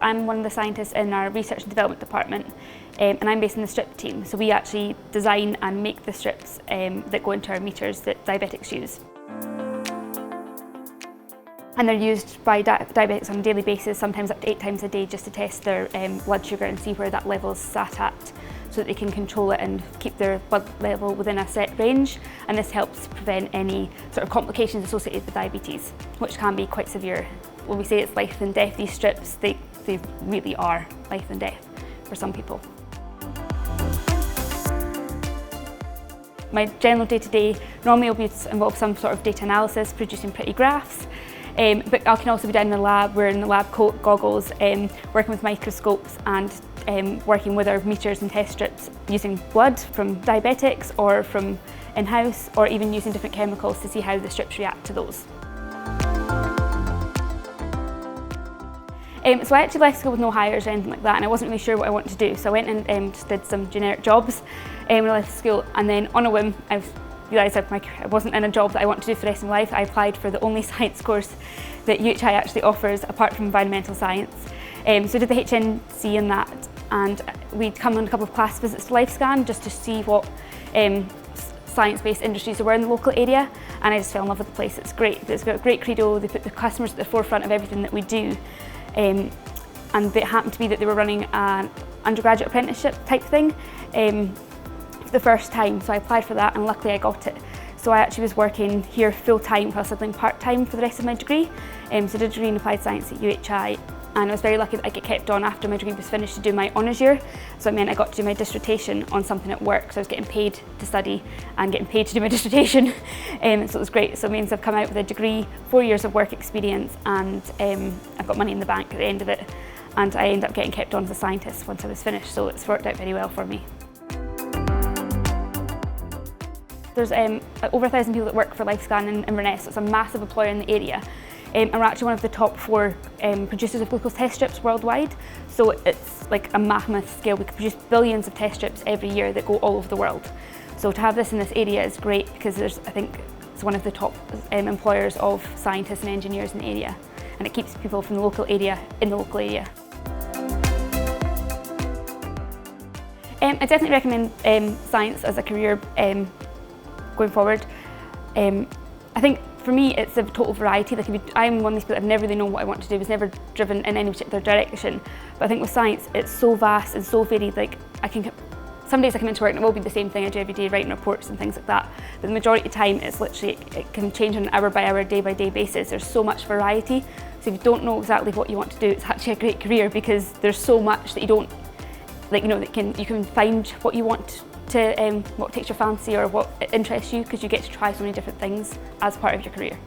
I'm one of the scientists in our research and development department, and I'm based in the strip team. So we actually design and make the strips that go into our meters that diabetics use. And they're used by diabetics on a daily basis, sometimes up to 8 times a day, just to test their blood sugar and see where that level's sat at, so that they can control it and keep their blood level within a set range. And this helps prevent any sort of complications associated with diabetes, which can be quite severe. When we say it's life and death, these strips, they really are life and death for some people. My general day-to-day normally will involve some sort of data analysis, producing pretty graphs. But I can also be down in the lab, wearing the lab coat, goggles, working with microscopes and working with our meters and test strips using blood from diabetics or from in-house, or even using different chemicals to see how the strips react to those. So I actually left school with no hires or anything like that, and I wasn't really sure what I wanted to do. So I went and just did some generic jobs when I left school, and then on a whim I realised I wasn't in a job that I wanted to do for the rest of my life. I applied for the only science course that UHI actually offers apart from environmental science. So I did the HNC in that, and we'd come on a couple of class visits to Lifescan just to see what science-based industries there were in the local area, and I just fell in love with the place. It's great. It's got a great credo. They put the customers at the forefront of everything that we do. And it happened to be that they were running an undergraduate apprenticeship type thing for the first time, so I applied for that and luckily I got it. So I actually was working here full-time while studying part-time for the rest of my degree. So I did a degree in applied science at UHI, and I was very lucky that I got kept on after my degree was finished to do my honours year. So it meant I got to do my dissertation on something at work, so I was getting paid to study and getting paid to do my dissertation. So it was great. So it means I've come out with a degree, 4 years of work experience, and I've got money in the bank at the end of it. And I ended up getting kept on as a scientist once I was finished, so it's worked out very well for me. There's over 1,000 people that work for Lifescan in Inverness, so it's a massive employer in the area. And we're actually one of the top 4 producers of glucose test strips worldwide. So it's like a mammoth scale. We can produce billions of test strips every year that go all over the world. So to have this in this area is great because I think it's one of the top employers of scientists and engineers in the area. And it keeps people from the local area in the local area. I definitely recommend science as a career going forward. I think for me it's a total variety. Like I'm one of these people that I've never really known what I want to do, was never driven in any particular direction. But I think with science it's so vast and so varied. Like some days I come into work and it will be the same thing I do every day, writing reports and things like that. But the majority of the time it's literally, it can change on an hour by hour, day by day basis. There's so much variety. So if you don't know exactly what you want to do, it's actually a great career because there's so much that you don't, like, you know, that you can find what you want to, what takes your fancy or what interests you, because you get to try so many different things as part of your career.